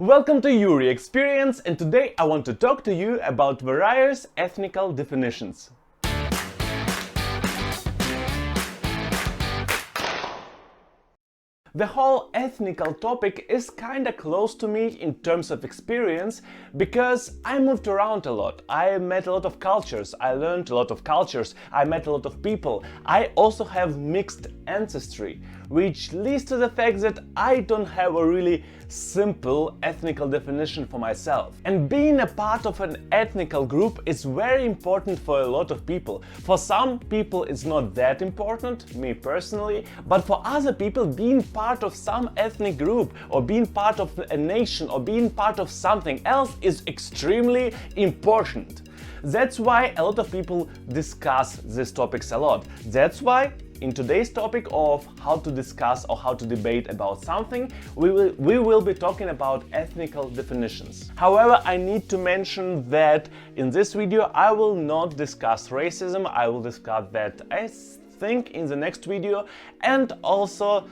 Welcome to Yury Experience, and today I want to talk to you about various ethnical definitions. The whole ethnical topic is kinda close to me in terms of experience because I moved around a lot. I met a lot of cultures, I learned a lot of cultures, I met a lot of people. I also have mixed ancestry, which leads to the fact that I don't have a really simple ethnical definition for myself. And being a part of an ethnical group is very important for a lot of people. For some people it's not that important, me personally, but for other people being part of some ethnic group or being part of a nation or being part of something else is extremely important. That's why a lot of people discuss these topics a lot. That's why in today's topic of how to discuss or how to debate about something, we will be talking about ethnical definitions. However, I need to mention that in this video I will not discuss racism. I will discuss that, I think, in the next video, and also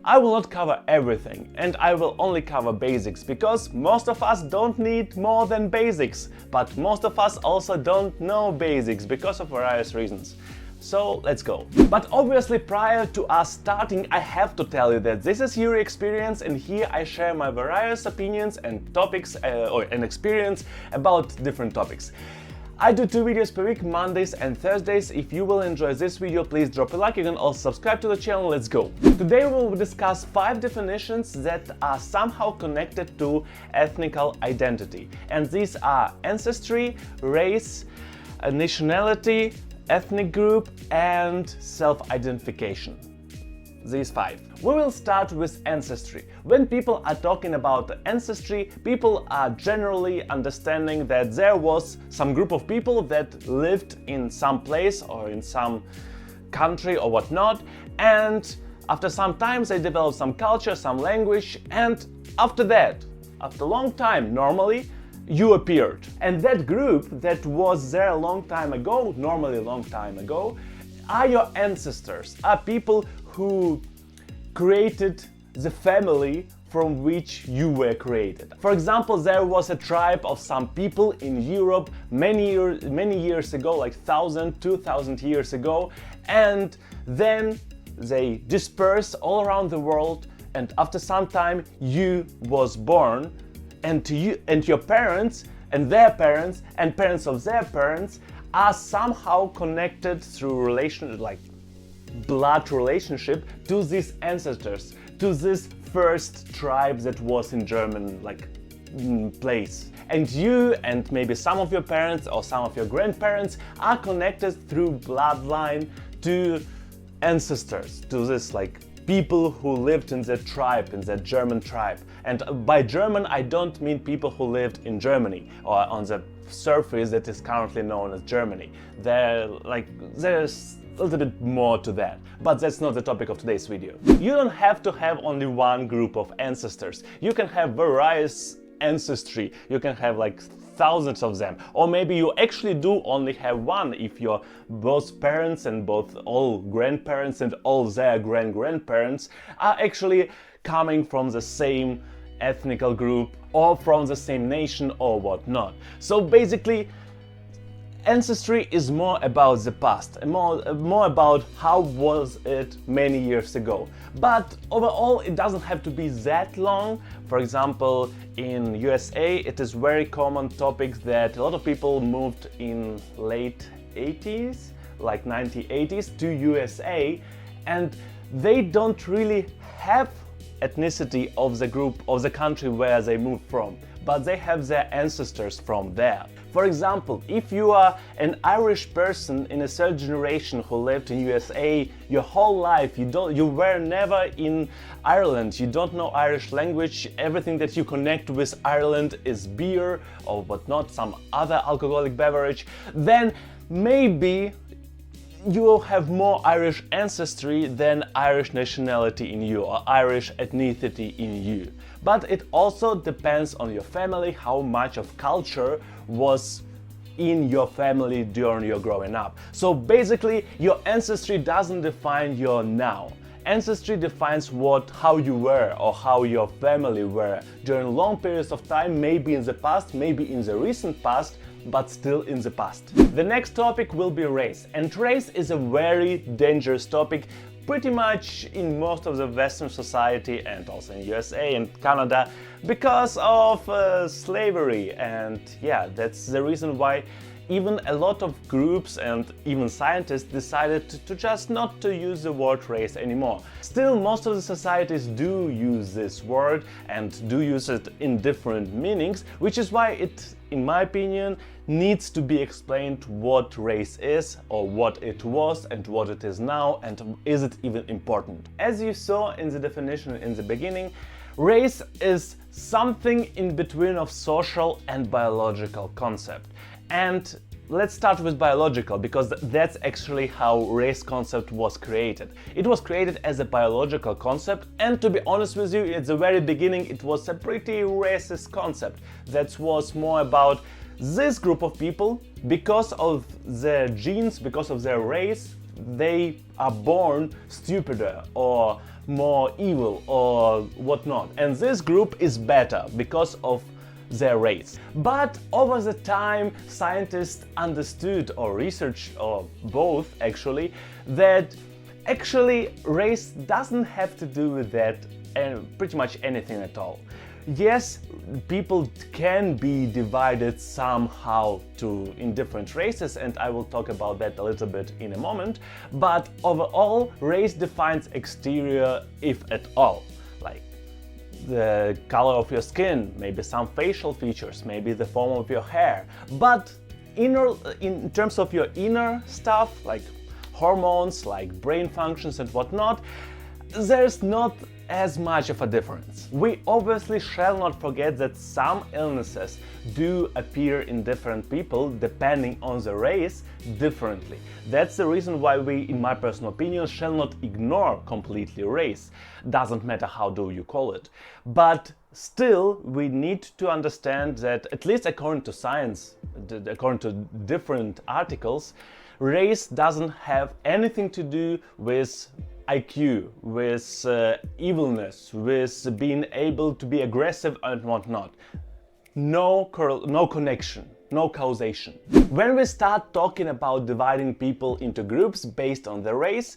I will not cover everything, and I will only cover basics, because most of us don't need more than basics, but most of us also don't know basics because of various reasons. So let's go. But obviously, prior to us starting, I have to tell you that this is Yury Experience, and here I share my various opinions and topics and experience about different topics. I do 2 videos per week, Mondays and Thursdays. If you will enjoy this video, please drop a like. You can also subscribe to the channel. Let's go. Today we will discuss 5 definitions that are somehow connected to ethnical identity. And these are ancestry, race, nationality, ethnic group, and self-identification. These 5. We will start with ancestry. When people are talking about ancestry, people are generally understanding that there was some group of people that lived in some place or in some country or whatnot, and after some time they developed some culture, some language, and after that, after a long time, normally, you appeared. And that group that was there a long time ago, normally a long time ago, are your ancestors, are people who created the family from which you were created. For example, there was a tribe of some people in Europe many years ago, like 1,000, 2,000 years ago, and then they dispersed all around the world, and after some time you was born, and you and your parents and their parents and parents of their parents are somehow connected through relation, like blood relationship, to these ancestors, to this first tribe that was in German place. And you and maybe some of your parents or some of your grandparents are connected through bloodline to ancestors, to this people who lived in that tribe, in that German tribe. And by German, I don't mean people who lived in Germany or on the surface that is currently known as Germany. There's a little bit more to that, but that's not the topic of today's video. You don't have to have only one group of ancestors. You can have various ancestry. You can have thousands of them, or maybe you actually do only have one if your both parents and all grandparents and all their grandparents are actually coming from the same ethnical group or from the same nation or whatnot. So basically, ancestry is more about the past, and more about how was it many years ago. But overall, it doesn't have to be that long. For example, in USA, it is very common topic that a lot of people moved in late 80s, like 1980s, to USA, and they don't really have ethnicity of the group, of the country where they moved from, but they have their ancestors from there. For example, if you are an Irish person in a third generation who lived in USA your whole life, you were never in Ireland, you don't know Irish language, everything that you connect with Ireland is beer or whatnot, some other alcoholic beverage, then maybe you have more Irish ancestry than Irish nationality in you or Irish ethnicity in you. But it also depends on your family, how much of culture was in your family during your growing up. So basically, your ancestry doesn't define your now. Ancestry defines how you were or how your family were during long periods of time, maybe in the past, maybe in the recent past, but still in the past. The next topic will be race, and race is a very dangerous topic pretty much in most of the Western society and also in USA and Canada because of slavery. And yeah, that's the reason why even a lot of groups and even scientists decided to just not to use the word race anymore. Still, most of the societies do use this word and do use it in different meanings, which is why it, in my opinion, needs to be explained what race is, or what it was and what it is now, and is it even important. As you saw in the definition in the beginning, race is something in between of social and biological concept. And let's start with biological, because that's actually how race concept was created. It was created as a biological concept, and to be honest with you, at the very beginning it was a pretty racist concept. That was more about this group of people, because of their genes, because of their race, they are born stupider or more evil or whatnot. And this group is better because of their race. But over the time, scientists understood, or research, or both actually, that actually race doesn't have to do with that and pretty much anything at all. Yes, people can be divided somehow in different races, and I will talk about that a little bit in a moment, but overall, race defines exterior, if at all. Like the color of your skin, maybe some facial features, maybe the form of your hair. But in terms of your inner stuff, like hormones, like brain functions and whatnot, there's not as much of a difference. We obviously shall not forget that some illnesses do appear in different people depending on the race differently. That's the reason why we, in my personal opinion, shall not ignore completely race. Doesn't matter how do you call it. But still, we need to understand that, at least according to science, according to different articles, race doesn't have anything to do with IQ, with evilness, with being able to be aggressive and whatnot. No connection, no causation. When we start talking about dividing people into groups based on their race,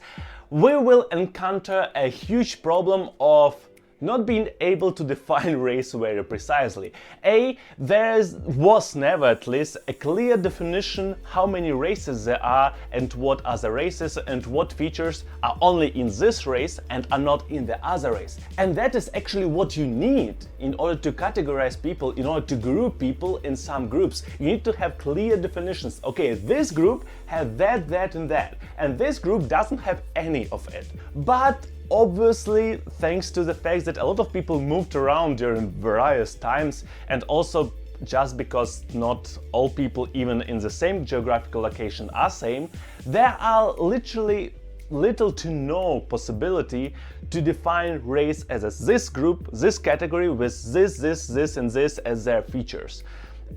we will encounter a huge problem of not being able to define race very precisely. There was never, at least, a clear definition how many races there are and what are the races and what features are only in this race and are not in the other race. And that is actually what you need in order to categorize people, in order to group people in some groups. You need to have clear definitions. Okay, this group has that, that and that, and this group doesn't have any of it. But obviously, thanks to the fact that a lot of people moved around during various times, and also just because not all people even in the same geographical location are same, there are literally little to no possibility to define race as this group, this category with this and this as their features.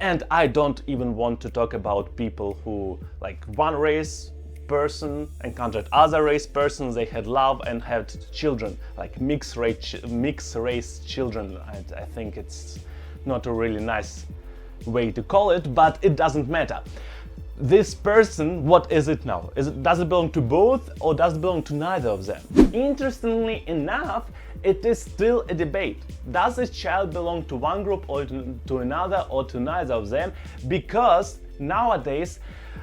And I don't even want to talk about people who, like, one race person encountered other race persons, they had love and had children, like mixed race children. I think it's not a really nice way to call it, but it doesn't matter. This person, what is it now? Does it belong to both, or does it belong to neither of them? Interestingly enough, it is still a debate. Does this child belong to one group or to another, or to neither of them? Because nowadays,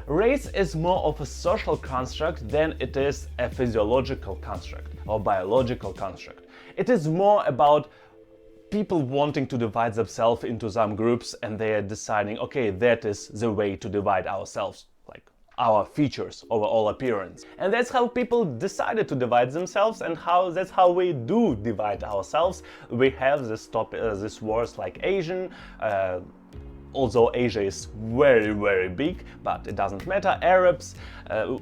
race is more of a social construct than it is a physiological construct or biological construct. It is more about people wanting to divide themselves into some groups, and they are deciding, okay, that is the way to divide ourselves, like our features over all appearance. And that's how people decided to divide themselves, and that's how we do divide ourselves. We have this wars like Asian, although Asia is very, very big, but it doesn't matter. Arabs,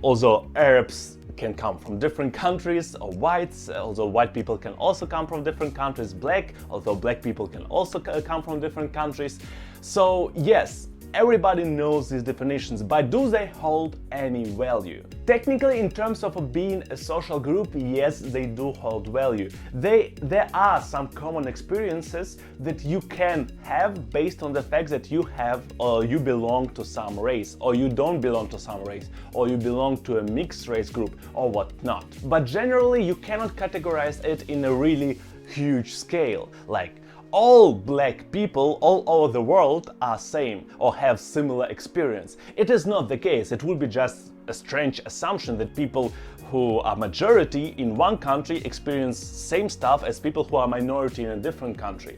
although Arabs can come from different countries, or whites, although white people can also come from different countries. Black, although black people can also come from different countries. So yes, everybody knows these definitions, but do they hold any value? Technically, in terms of being a social group, yes, they do hold value. There are some common experiences that you can have based on the fact that you have or you belong to some race, or you don't belong to some race, or you belong to a mixed race group or whatnot. But generally, you cannot categorize it in a really huge scale, like all black people all over the world are same or have similar experience. It is not the case. It would be just a strange assumption that people who are majority in one country experience same stuff as people who are minority in a different country.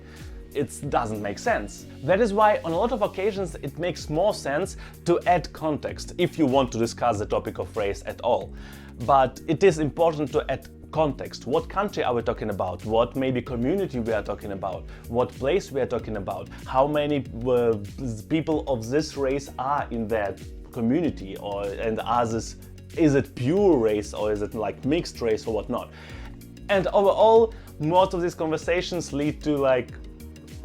It doesn't make sense. That is why on a lot of occasions it makes more sense to add context if you want to discuss the topic of race at all. But it is important to add context. What country are we talking about? What maybe community we are talking about? What place we are talking about? How many people of this race are in that community? Is it pure race or is it like mixed race or whatnot? And overall, most of these conversations lead to like,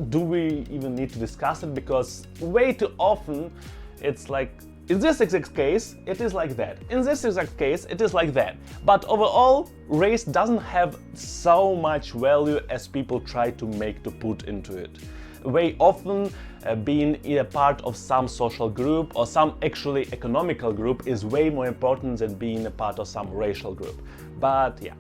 do we even need to discuss it? Because way too often it's like, in this exact case, it is like that. In this exact case, it is like that. But overall, race doesn't have so much value as people try to put into it. Way often, being a part of some social group or some actually economical group is way more important than being a part of some racial group. But yeah,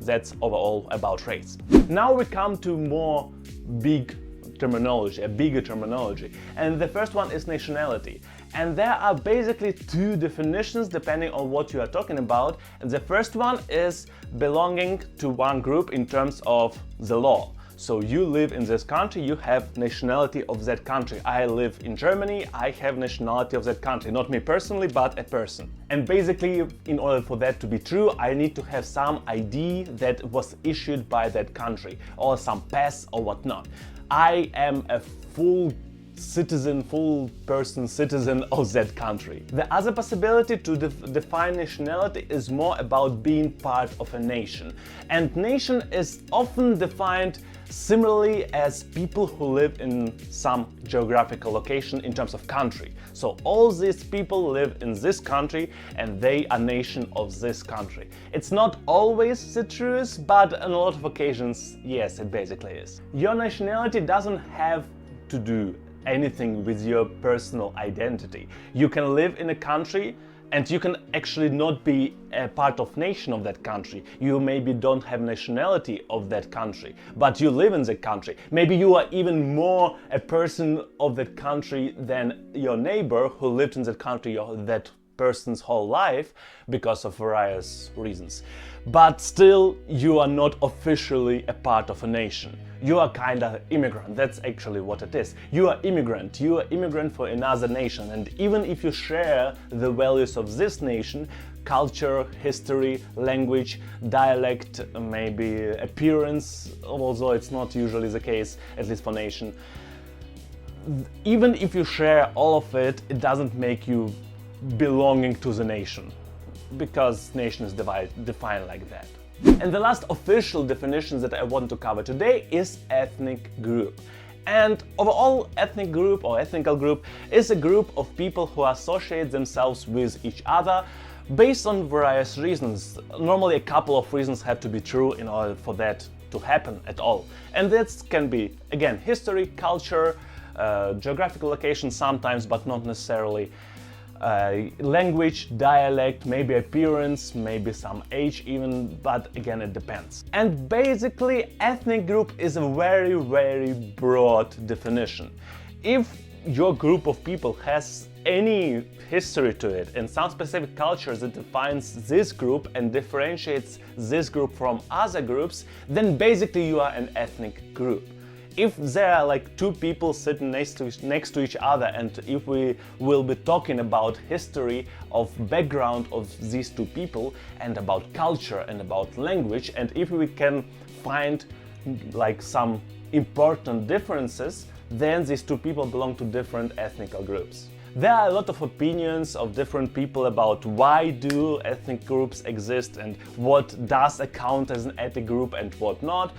that's overall about race. Now we come to more bigger terminology. And the first one is nationality. And there are basically two definitions depending on what you are talking about. And the first one is belonging to one group in terms of the law. So you live in this country, you have nationality of that country. I live in Germany, I have nationality of that country. Not me personally, but a person. And basically, in order for that to be true, I need to have some ID that was issued by that country, or some pass or whatnot. I am a full citizen of that country. The other possibility to define nationality is more about being part of a nation. And nation is often defined similarly as people who live in some geographical location in terms of country. So all these people live in this country and they are nation of this country. It's not always the truth, but on a lot of occasions, yes, it basically is. Your nationality doesn't have to do anything with your personal identity. You can live in a country and you can actually not be a part of nation of that country. You maybe don't have nationality of that country, but you live in the country. Maybe you are even more a person of that country than your neighbor who lived in that country or that person's whole life because of various reasons. But still, you are not officially a part of a nation. You are kind of immigrant. That's actually what it is. You are immigrant. You are immigrant for another nation. And even if you share the values of this nation, culture, history, language, dialect, maybe appearance, although it's not usually the case, at least for nation, even if you share all of it, it doesn't make you belonging to the nation, because nation is defined like that. And the last official definition that I want to cover today is ethnic group. And overall, ethnic group or ethnical group is a group of people who associate themselves with each other based on various reasons. Normally a couple of reasons have to be true in order for that to happen at all. And that can be, again, history, culture, geographical location sometimes, but not necessarily. Language, dialect, maybe appearance, maybe some age even, but again it depends. And basically ethnic group is a very, very broad definition. If your group of people has any history to it and some specific culture that defines this group and differentiates this group from other groups, then basically you are an ethnic group. If there are like two people sitting next to each other, and if we will be talking about history of background of these two people and about culture and about language, and if we can find like some important differences, then these two people belong to different ethnic groups. There are a lot of opinions of different people about why do ethnic groups exist and what does count as an ethnic group and what not.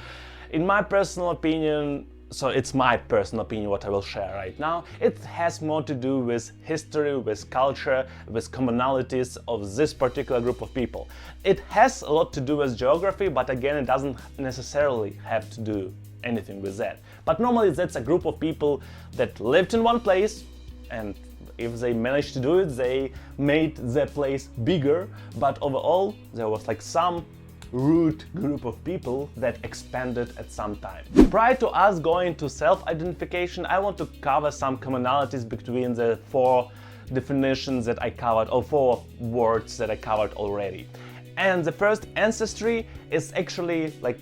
In my personal opinion, So it's my personal opinion what I will share right now. It has more to do with history, with culture, with commonalities of this particular group of people. It has a lot to do with geography, but again, it doesn't necessarily have to do anything with that. But normally that's a group of people that lived in one place, and if they managed to do it, they made the place bigger, but overall there was like some root group of people that expanded at some time. Prior to us going to self-identification, I want to cover some commonalities between the 4 definitions that I covered, or 4 words that I covered already. And the first, ancestry, is actually like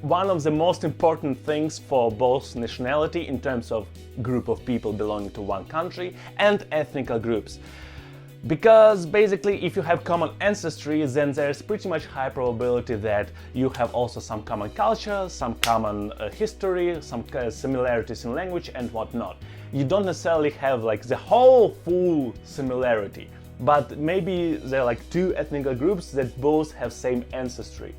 one of the most important things for both nationality in terms of group of people belonging to one country and ethnical groups. Because basically if you have common ancestry, then there's pretty much high probability that you have also some common culture, some common history, some similarities in language and whatnot. You don't necessarily have like the whole full similarity, but maybe there are like 2 ethnic groups that both have same ancestry,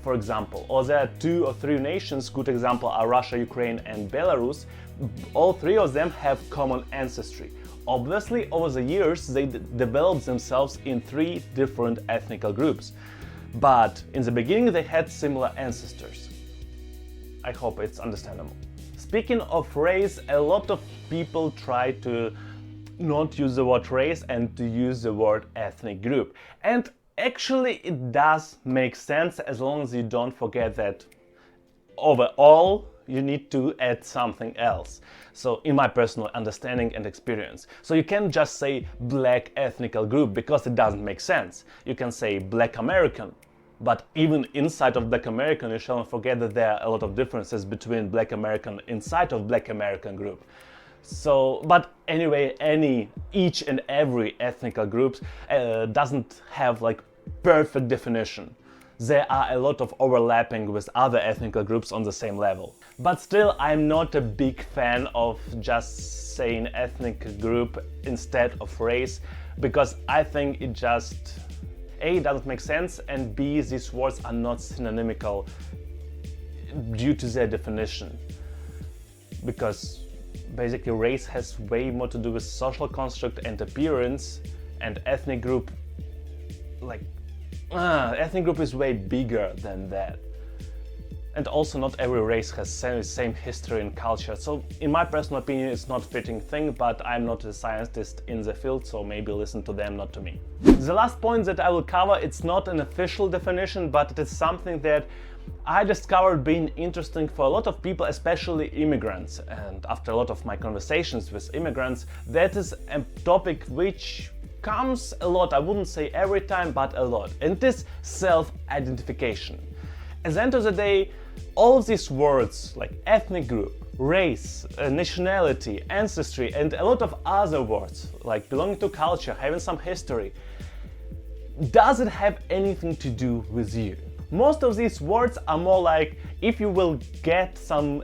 for example. Or there are 2 or 3 nations, good example are Russia, Ukraine and Belarus. All 3 of them have common ancestry. Obviously, over the years, they developed themselves in 3 different ethnic groups. But in the beginning, they had similar ancestors. I hope it's understandable. Speaking of race, a lot of people try to not use the word race and to use the word ethnic group. And actually, it does make sense as long as you don't forget that overall, you need to add something else. So in my personal understanding and experience. So you can't just say black ethnic group because it doesn't make sense. You can say black American, but even inside of black American, you shouldn't forget that there are a lot of differences between black American inside of black American group. So, but anyway, each and every ethnic group doesn't have like perfect definition. There are a lot of overlapping with other ethnic groups on the same level. But still, I'm not a big fan of just saying ethnic group instead of race, because I think it just A, doesn't make sense, and B, these words are not synonymical due to their definition. Because basically race has way more to do with social construct and appearance, and ethnic group, like, ethnic group is way bigger than that. And also not every race has same history and culture. So in my personal opinion, it's not fitting thing, but I'm not a scientist in the field, so maybe listen to them, not to me. The last point that I will cover, it's not an official definition, but it is something that I discovered being interesting for a lot of people, especially immigrants. And after a lot of my conversations with immigrants, that is a topic which comes a lot, I wouldn't say every time, but a lot. And this self-identification. At the end of the day, all of these words like ethnic group, race, nationality, ancestry, and a lot of other words like belonging to culture, having some history, does it have anything to do with you? Most of these words are more like if you will get some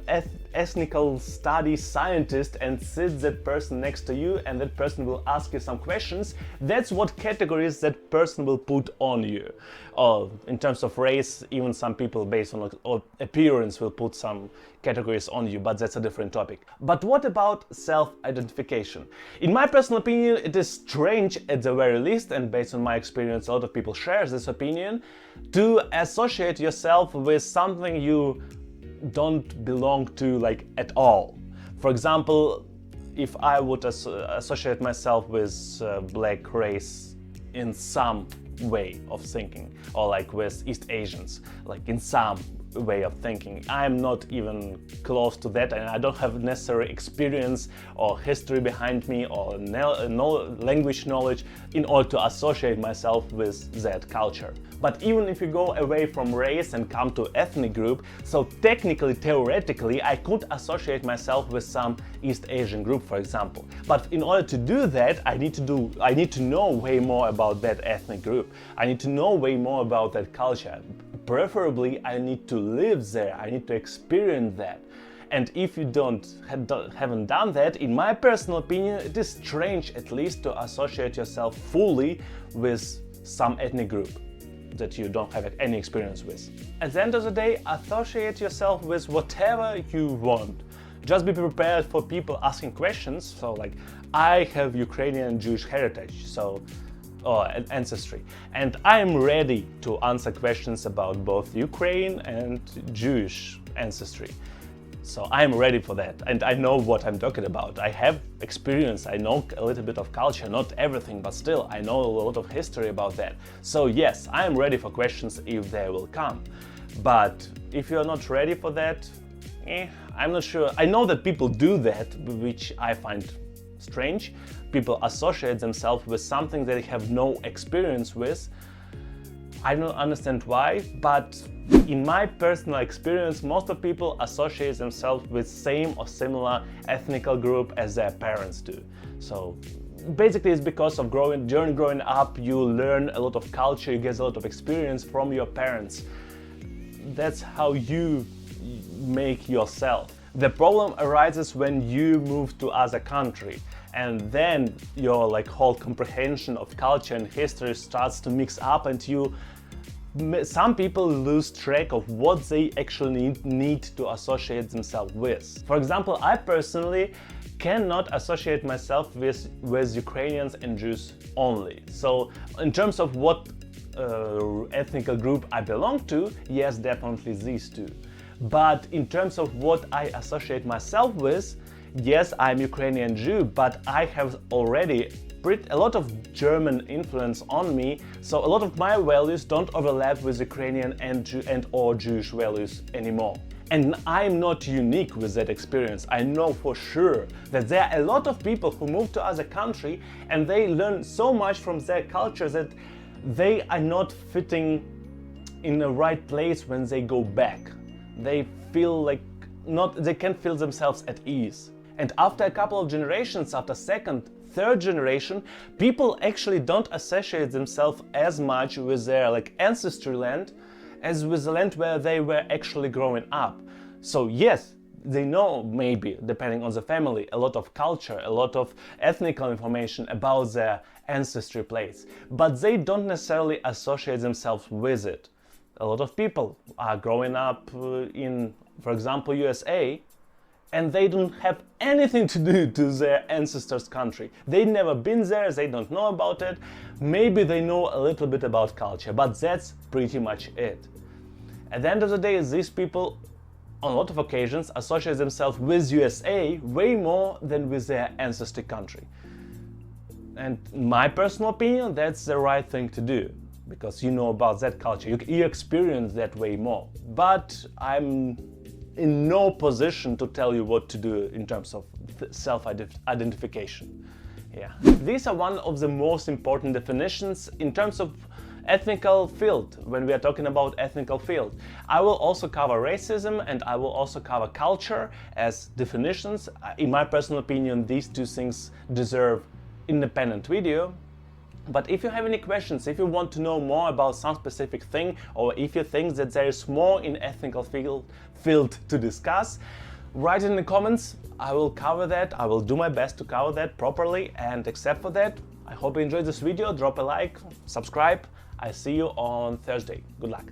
ethnical studies scientist and sit that person next to you and that person will ask you some questions, that's what categories that person will put on you. Or in terms of race, even some people based on appearance will put some categories on you, but that's a different topic. But what about self-identification? In my personal opinion, it is strange at the very least, and based on my experience, a lot of people share this opinion, to associate yourself with something you don't belong to like at all. For example, if I would associate myself with black race in some way of thinking, or like with East Asians, like in some way of thinking, I'm not even close to that, and I don't have necessary experience or history behind me or language knowledge in order to associate myself with that culture. But even if you go away from race and come to ethnic group, so technically, theoretically, I could associate myself with some East Asian group, for example. But in order to do that, I need to know way more about that ethnic group. I need to know way more about that culture. Preferably, I need to live there. I need to experience that. And if you haven't done that, in my personal opinion, it is strange at least to associate yourself fully with some ethnic group that you don't have any experience with. At the end of the day, associate yourself with whatever you want. Just be prepared for people asking questions. So like, I have Ukrainian and Jewish heritage, or ancestry, and I'm ready to answer questions about both Ukraine and Jewish ancestry. So I'm ready for that, and I know what I'm talking about. I have experience, I know a little bit of culture, not everything, but still I know a lot of history about that. So yes, I'm ready for questions if they will come. But if you're not ready for that, I'm not sure. I know that people do that, which I find strange. People associate themselves with something they have no experience with. I don't understand why, but in my personal experience, most of people associate themselves with same or similar ethnical group as their parents do. So basically it's because of during growing up, you learn a lot of culture, you get a lot of experience from your parents. That's how you make yourself. The problem arises when you move to other country, and then your whole comprehension of culture and history starts to mix up, and some people lose track of what they actually need to associate themselves with. For example, I personally cannot associate myself with Ukrainians and Jews only. So in terms of what ethnic group I belong to, yes, definitely these two. But in terms of what I associate myself with, yes, I'm Ukrainian Jew, but I have already a lot of German influence on me, so a lot of my values don't overlap with Ukrainian and or Jewish values anymore. And I'm not unique with that experience. I know for sure that there are a lot of people who move to other country and they learn so much from their culture that they are not fitting in the right place when they go back. They feel like they can't feel themselves at ease. And after a couple of generations, after second, third generation, people actually don't associate themselves as much with their ancestry land as with the land where they were actually growing up. So yes, they know, maybe, depending on the family, a lot of culture, a lot of ethnical information about their ancestry place, but they don't necessarily associate themselves with it. A lot of people are growing up in, for example, USA, and they don't have anything to do to their ancestors' country. They've never been there, they don't know about it. Maybe they know a little bit about culture, but that's pretty much it. At the end of the day, these people, on a lot of occasions, associate themselves with USA way more than with their ancestry country. And in my personal opinion, that's the right thing to do, because you know about that culture, you experience that way more. But I'm in no position to tell you what to do in terms of self-identification. Yeah. These are one of the most important definitions in terms of ethnical field, when we are talking about ethnical field. I will also cover racism and I will also cover culture as definitions. In my personal opinion, these two things deserve independent video. But if you have any questions, if you want to know more about some specific thing, or if you think that there is more in ethnical field to discuss, write it in the comments. I will cover that. I will do my best to cover that properly. And except for that, I hope you enjoyed this video. Drop a like, subscribe. I see you on Thursday. Good luck.